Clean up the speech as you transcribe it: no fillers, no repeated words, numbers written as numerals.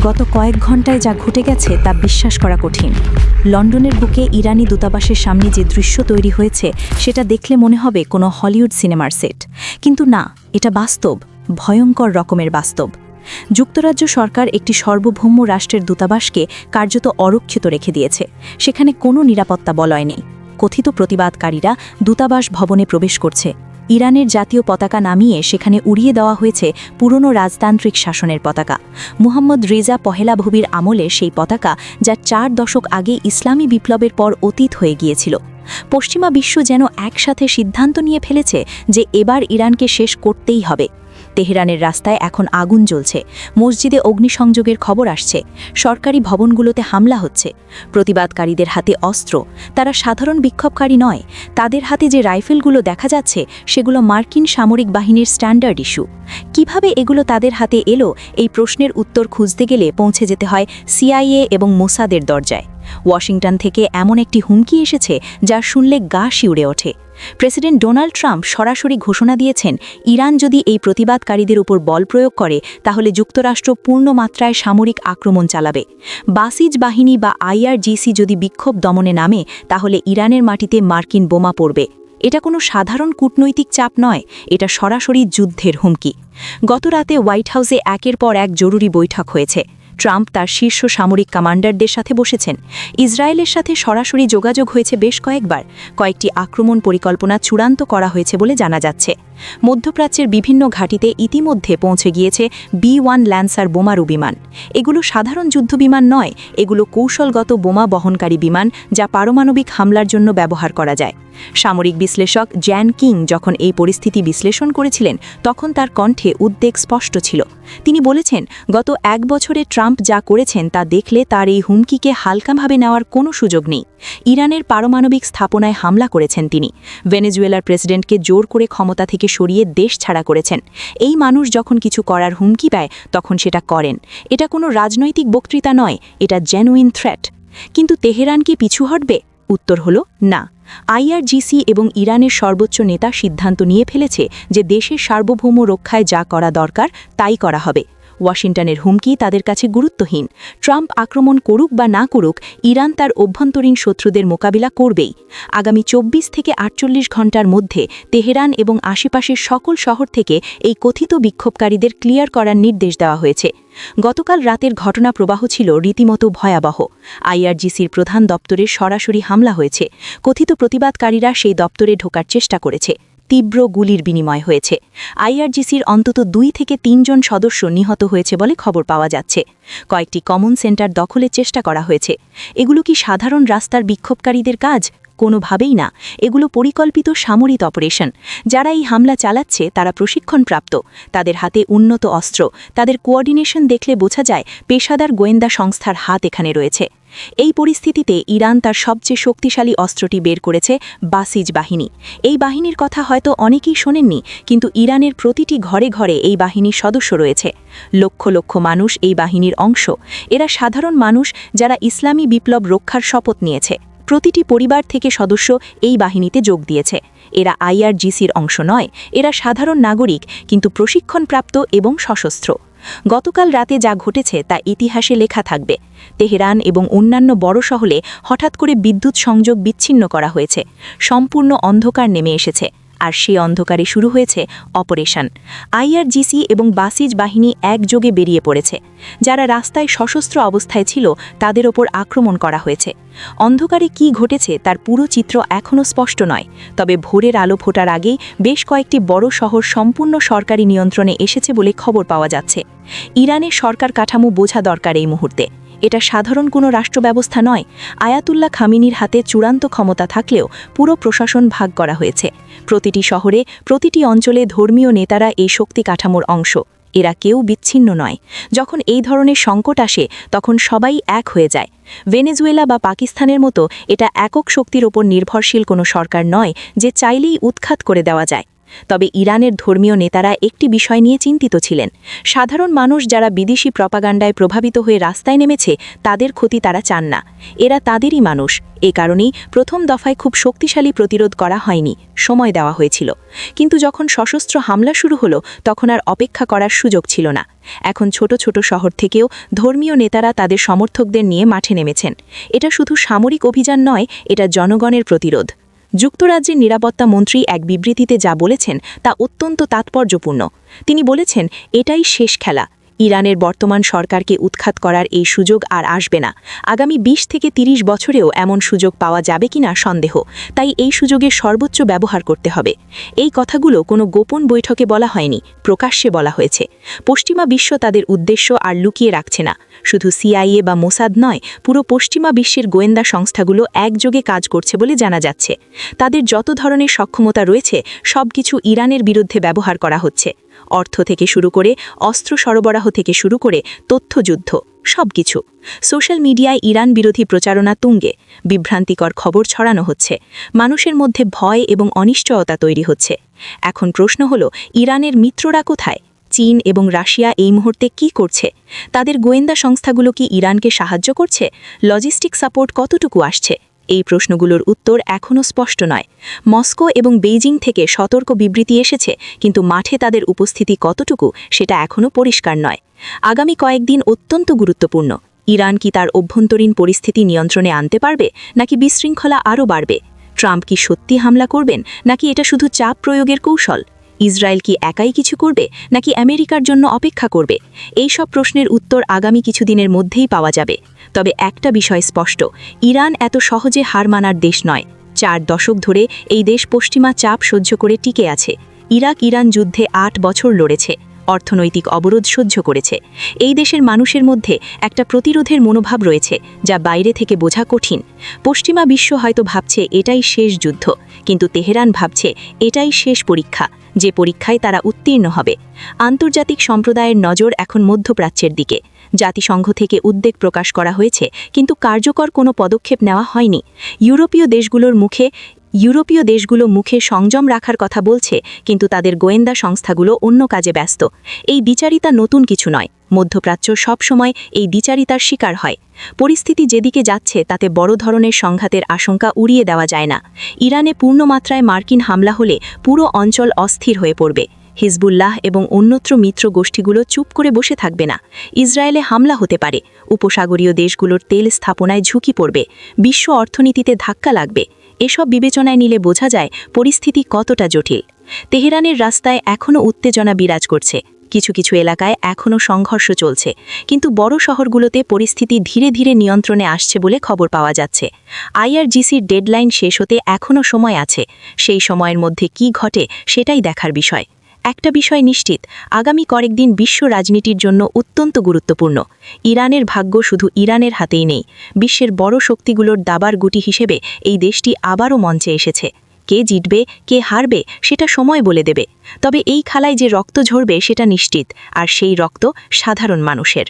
গত কয়েক ঘন্টায় যা ঘটে গেছে তা বিশ্বাস করা কঠিন। লন্ডনের বুকে ইরানি দূতাবাসের সামনে যে দৃশ্য তৈরি হয়েছে সেটা দেখলে মনে হবে কোনো হলিউড সিনেমার সেট, কিন্তু না, এটা বাস্তব, ভয়ঙ্কর রকমের বাস্তব। যুক্তরাজ্য সরকার একটি সার্বভৌম রাষ্ট্রের দূতাবাসকে কার্যত অরক্ষিত রেখে দিয়েছে। সেখানে কোনো নিরাপত্তা বলয় নেই। কথিত প্রতিবাদকারীরা দূতাবাস ভবনে প্রবেশ করছে। ইরানের জাতীয় পতাকা নামিয়ে সেখানে উড়িয়ে দেওয়া হয়েছে পুরনো রাজতান্ত্রিক শাসনের পতাকা। মুহাম্মদ রেজা পহেলাভবির আমলে সেই পতাকা, যা 4 দশক আগে ইসলামী বিপ্লবের পর অতীত হয়ে গিয়েছিল। পশ্চিমা বিশ্ব যেন একসাথে সিদ্ধান্ত নিয়ে ফেলেছে যে এবার ইরানকে শেষ করতেই হবে। তেহরানের রাস্তায় এখন আগুন জ্বলছে, মসজিদে অগ্নিসংযোগের খবর আসছে, সরকারি ভবনগুলোতে হামলা হচ্ছে। প্রতিবাদকারীদের হাতে অস্ত্র, তারা সাধারণ বিক্ষোভকারী নয়। তাদের হাতে যে রাইফেলগুলো দেখা যাচ্ছে সেগুলো মার্কিন সামরিক বাহিনীর স্ট্যান্ডার্ড ইস্যু। কিভাবে এগুলো তাদের হাতে এলো, এই প্রশ্নের উত্তর খুঁজতে গেলে পৌঁছে যেতে হয় সিআইএ এবং মোসাদের দরজায়। ওয়াশিংটন থেকে এমন একটি হুমকি এসেছে যা শুনলে গা শিউরে ওঠে। প্রেসিডেন্ট ডোনাল্ড ট্রাম্প সরাসরি ঘোষণা দিয়েছেন, ইরান যদি এই প্রতিবাদকারীদের উপর বল প্রয়োগ করে তাহলে যুক্তরাষ্ট্র পূর্ণ মাত্রায় সামরিক আক্রমণ চালাবে। বাসিজ বাহিনী বা আইআরজিসি যদি বিক্ষোভ দমনে নামে তাহলে ইরানের মাটিতে মার্কিন বোমা পড়বে। এটা কোনো সাধারণ কূটনৈতিক চাপ নয়, এটা সরাসরি যুদ্ধের হুমকি। গত রাতে হোয়াইট হাউসে একের পর এক জরুরি বৈঠক হয়েছে। ট্রাম্প তার শীর্ষ সামরিক কমান্ডারদের সাথে বসেছেন। ইসরায়েলের সাথে সরাসরি যোগাযোগ হয়েছে বেশ কয়েকবার। কয়েকটি আক্রমণ পরিকল্পনা চূড়ান্ত করা হয়েছে বলে জানা যাচ্ছে। মধ্যপ্রাচ্যের বিভিন্ন ঘাঁটিতে ইতিমধ্যে পৌঁছে গিয়েছে B-1 ল্যান্সার বোমারু বিমান। এগুলো সাধারণ যুদ্ধবিমান নয়, এগুলো কৌশলগত বোমা বহনকারী বিমান যা পারমাণবিক হামলার জন্য ব্যবহার করা যায়। সামরিক বিশ্লেষক জ্যান কিং যখন এই পরিস্থিতি বিশ্লেষণ করেছিলেন তখন তার কণ্ঠে উদ্বেগ স্পষ্ট ছিল। তিনি বলেছেন, গত 1 বছরে ট্রাম্প যা করেছেন তা দেখলে তার এই হুমকিকে হালকাভাবে নেওয়ার কোনো সুযোগ নেই। ইরানের পারমাণবিক স্থাপনায় হামলা করেছেন তিনি। ভেনেজুয়েলার প্রেসিডেন্টকে জোর করে ক্ষমতা থেকে সরিয়ে দেশ ছাড়া করেছেন। এই মানুষ যখন কিছু করার হুমকি পায় তখন সেটা করেন। এটা কোনো রাজনৈতিক বক্তৃতা নয়, এটা জেনুইন থ্রেট। কিন্তু তেহরান কি পিছু হটবে? উত্তর হলো না। আইআরজিসি এবং ইরানের সর্বোচ্চ নেতা সিদ্ধান্ত নিয়ে ফেলেছে যে দেশের সার্বভৌম রক্ষায় যা করা দরকার তাই করা হবে। ওয়াশিংটনের হুমকি তাদের কাছে গুরুত্বহীন। ট্রাম্প আক্রমণ করুক বা না করুক, ইরান তার অভ্যন্তরীণ শত্রুদের মোকাবিলা করবেই। আগামী 24 থেকে 48 ঘণ্টার মধ্যে তেহরান এবং আশেপাশের সকল শহর থেকে এই কথিত বিক্ষোভকারীদের ক্লিয়ার করার নির্দেশ দেওয়া হয়েছে। গতকাল রাতের ঘটনা প্রবাহ ছিল রীতিমতো ভয়াবহ। আইআরজিসির প্রধান দপ্তরে সরাসরি হামলা হয়েছে। কথিত প্রতিবাদকারীরা সেই দপ্তরে ঢোকার চেষ্টা করেছে। তীব্র গুলির বিনিময় হয়েছে। আইআরজিসির অন্তত 2 থেকে 3 জন সদস্য নিহত হয়েছে বলে খবর পাওয়া যাচ্ছে। কয়েকটি কমন সেন্টার দখলের চেষ্টা করা হয়েছে। এগুলো কি সাধারণ রাস্তার বিক্ষোভকারীদের কাজ? কোনোভাবেই না। এগুলো পরিকল্পিত সামরিক অপারেশন। যারা এই হামলা চালাচ্ছে তারা প্রশিক্ষণপ্রাপ্ত, তাদের হাতে উন্নত অস্ত্র, তাদের কোঅর্ডিনেশন দেখলে বোঝা যায় পেশাদার গোয়েন্দা সংস্থার হাত এখানে রয়েছে। এই পরিস্থিতিতে ইরান তার সবচেয়ে শক্তিশালী অস্ত্রটি বের করেছে, বাসিজ বাহিনী। এই বাহিনীর কথা হয়তো অনেকেই শোনেননি, কিন্তু ইরানের প্রতিটি ঘরে ঘরে এই বাহিনীর সদস্য রয়েছে। লক্ষ লক্ষ মানুষ এই বাহিনীর অংশ। এরা সাধারণ মানুষ যারা ইসলামী বিপ্লব রক্ষার শপথ নিয়েছে। প্রতিটি পরিবার থেকে সদস্য এই বাহিনীতে যোগ দিয়েছে। এরা আইআরজিসির অংশ নয়, এরা সাধারণ নাগরিক, কিন্তু প্রশিক্ষণপ্রাপ্ত এবং সশস্ত্র। গতকাল রাতে যা ঘটেছে তা ইতিহাসে লেখা থাকবে। তেহরান এবং অন্যান্য বড় শহরে হঠাৎ করে বিদ্যুৎ সংযোগ বিচ্ছিন্ন করা হয়েছে। সম্পূর্ণ অন্ধকার নেমে এসেছে, আর সেই অন্ধকারে শুরু হয়েছে অপারেশন। আইআরজিসি এবং বাসিজ বাহিনী একযোগে বেরিয়ে পড়েছে। যারা রাস্তায় সশস্ত্র অবস্থায় ছিল তাদের ওপর আক্রমণ করা হয়েছে। অন্ধকারে কি ঘটেছে তার পুরো চিত্র এখনও স্পষ্ট নয়, তবে ভোরের আলো ফোটার আগেই বেশ কয়েকটি বড় শহর সম্পূর্ণ সরকারি নিয়ন্ত্রণে এসেছে বলে খবর পাওয়া যাচ্ছে। ইরানের সরকার কাঠামো বোঝা দরকার এই মুহূর্তে। এটা সাধারণ কোনো রাষ্ট্র ব্যবস্থা নয়। আয়াতুল্লাহ খামিনির হাতে চূড়ান্ত ক্ষমতা থাকলেও পুরো প্রশাসন ভাগ করা হয়েছে। প্রতিটি শহরে, প্রতিটি অঞ্চলে ধর্মীয় নেতারা এই শক্তি কাঠামোর অংশ। এরা কেউ বিচ্ছিন্ন নয়। যখন এই ধরনের সংকট আসে তখন সবাই এক হয়ে যায়। ভেনেজুয়েলা বা পাকিস্তানের মতো এটা একক শক্তির ওপর নির্ভরশীল কোনো সরকার নয় যে চাইলেই উৎখাত করে দেওয়া যায়। তবে ইরানের ধর্মীয় নেতারা একটি বিষয় নিয়ে চিন্তিত ছিলেন। সাধারণ মানুষ যারা বিদেশি প্রপাগান্ডায় প্রভাবিত হয়ে রাস্তায় নেমেছে তাদের ক্ষতি তারা চান না। এরা তাদেরই মানুষ। এ কারণেই প্রথম দফায় খুব শক্তিশালী প্রতিরোধ করা হয়নি, সময় দেওয়া হয়েছিল। কিন্তু যখন সশস্ত্র হামলা শুরু হলো তখন আর অপেক্ষা করার সুযোগ ছিল না। এখন ছোট ছোট শহর থেকেও ধর্মীয় নেতারা তাদের সমর্থকদের নিয়ে মাঠে নেমেছেন। এটা শুধু সামরিক অভিযান নয়, এটা জনগণের প্রতিরোধ। যুক্তরাজ্যের নিরাপত্তা মন্ত্রী এক বিবৃতিতে যা বলেছেন তা অত্যন্ত তাৎপর্যপূর্ণ। তিনি বলেছেন, এটাই শেষ খেলা। ইরানের বর্তমান সরকারকে উৎখাত করার এই সুযোগ আর আসবে না। আগামী ২০ থেকে ৩০ বছরেও এমন সুযোগ পাওয়া যাবে কিনা সন্দেহ। তাই এই সুযোগের সর্বোচ্চ ব্যবহার করতে হবে। এই কথাগুলো কোনো গোপন বৈঠকে বলা হয়নি, প্রকাশ্যে বলা হয়েছে। পশ্চিমা বিশ্ব তাদের উদ্দেশ্য আর লুকিয়ে রাখছে না। শুধু সিআইএ বা মোসাদ নয়, পুরো পশ্চিমা বিশ্বের গোয়েন্দা সংস্থাগুলো একযোগে কাজ করছে বলে জানা যাচ্ছে। তাদের যত ধরনের সক্ষমতা রয়েছে সবকিছু ইরানের বিরুদ্ধে ব্যবহার করা হচ্ছে। অর্থ থেকে শুরু করে অস্ত্র সরবরাহ থেকে শুরু করে তথ্যযুদ্ধ, সবকিছু। সোশ্যাল মিডিয়ায় ইরান বিরোধী প্রচারণা তুঙ্গে, বিভ্রান্তিকর খবর ছড়ানো হচ্ছে, মানুষের মধ্যে ভয় এবং অনিশ্চয়তা তৈরি হচ্ছে। এখন প্রশ্ন হলো, ইরানের মিত্ররা কোথায়? চীন এবং রাশিয়া এই মুহূর্তে কি করছে? তাদের গোয়েন্দা সংস্থাগুলো কি ইরানকে সাহায্য করছে? লজিস্টিক সাপোর্ট কতটুকু আসছে? এই প্রশ্নগুলোর উত্তর এখনও স্পষ্ট নয়। মস্কো এবং বেইজিং থেকে সতর্ক বিবৃতি এসেছে, কিন্তু মাঠে তাদের উপস্থিতি কতটুকু সেটা এখনও পরিষ্কার নয়। আগামী কয়েকদিন অত্যন্ত গুরুত্বপূর্ণ। ইরান কি তার অভ্যন্তরীণ পরিস্থিতি নিয়ন্ত্রণে আনতে পারবে, নাকি বিশৃঙ্খলা আরও বাড়বে? ট্রাম্প কি সত্যি হামলা করবেন, নাকি এটা শুধু চাপ প্রয়োগের কৌশল? ইসরায়েল কি একাই কিছু করবে, নাকি আমেরিকার জন্য অপেক্ষা করবে? এই সব প্রশ্নের উত্তর আগামী কিছুদিনের মধ্যেই পাওয়া যাবে। তবে একটা বিষয় স্পষ্ট, ইরান এত সহজে হার মানার দেশ নয়। 4 দশক ধরে এই দেশ পশ্চিমা চাপ সহ্য করে টিকে আছে। ইরান যুদ্ধে 8 বছর লড়েছে, অর্থনৈতিক অবরোধ সহ্য করেছে। এই দেশের মানুষের মধ্যে একটা প্রতিরোধের মনোভাব রয়েছে, যা বাইরে থেকে বোঝা কঠিন। পশ্চিমা বিশ্ব হয়তো ভাবছে এটাই শেষ যুদ্ধ, কিন্তু তেহরান ভাবছে এটাই শেষ পরীক্ষা, যে পরীক্ষায় তারা উত্তীর্ণ হবে। আন্তর্জাতিক সম্প্রদায়ের নজর এখন মধ্যপ্রাচ্যের দিকে। জাতিসংঘ থেকে উদ্বেগ প্রকাশ করা হয়েছে, কিন্তু কার্যকর কোনো পদক্ষেপ নেওয়া হয়নি। ইউরোপীয় দেশগুলো মুখে সংযম রাখার কথা বলছে, কিন্তু তাদের গোয়েন্দা সংস্থাগুলো অন্য কাজে ব্যস্ত। এই দ্বিচারিতা নতুন কিছু নয়। মধ্যপ্রাচ্য সবসময় এই দ্বিচারিতার শিকার হয়। পরিস্থিতি যেদিকে যাচ্ছে তাতে বড় ধরনের সংঘাতের আশঙ্কা উড়িয়ে দেওয়া যায় না। ইরানে পূর্ণমাত্রায় মার্কিন হামলা হলে পুরো অঞ্চল অস্থির হয়ে পড়বে। হিজবুল্লাহ এবং অন্যত্র মিত্র গোষ্ঠীগুলো চুপ করে বসে থাকবে না। ইসরায়েলে হামলা হতে পারে, উপসাগরীয় দেশগুলোর তেল স্থাপনায় ঝুঁকি পড়বে, বিশ্ব অর্থনীতিতে ধাক্কা লাগবে। এসব বিবেচনায় নিলে বোঝা যায় পরিস্থিতি কতটা জটিল। তেহরানের রাস্তায় এখনও উত্তেজনা বিরাজ করছে, কিছু কিছু এলাকায় এখনও সংঘর্ষ চলছে, কিন্তু বড় শহরগুলোতে পরিস্থিতি ধীরে ধীরে নিয়ন্ত্রণে আসছে বলে খবর পাওয়া যাচ্ছে। আইআরজিসির ডেডলাইন শেষ হতে এখনও সময় আছে। সেই সময়ের মধ্যে কি ঘটে সেটাই দেখার বিষয়। একটা বিষয় নিশ্চিত, আগামী কয়েকদিন বিশ্ব রাজনীতির জন্য অত্যন্ত গুরুত্বপূর্ণ। ইরানের ভাগ্য শুধু ইরানের হাতেই নেই। বিশ্বের বড় শক্তিগুলোর দাবার গুটি হিসেবে এই দেশটি আবারও মঞ্চে এসেছে। কে জিতবে, কে হারবে সেটা সময় বলে দেবে। তবে এই খেলায় যে রক্ত ঝরবে সেটা নিশ্চিত, আর সেই রক্ত সাধারণ মানুষের।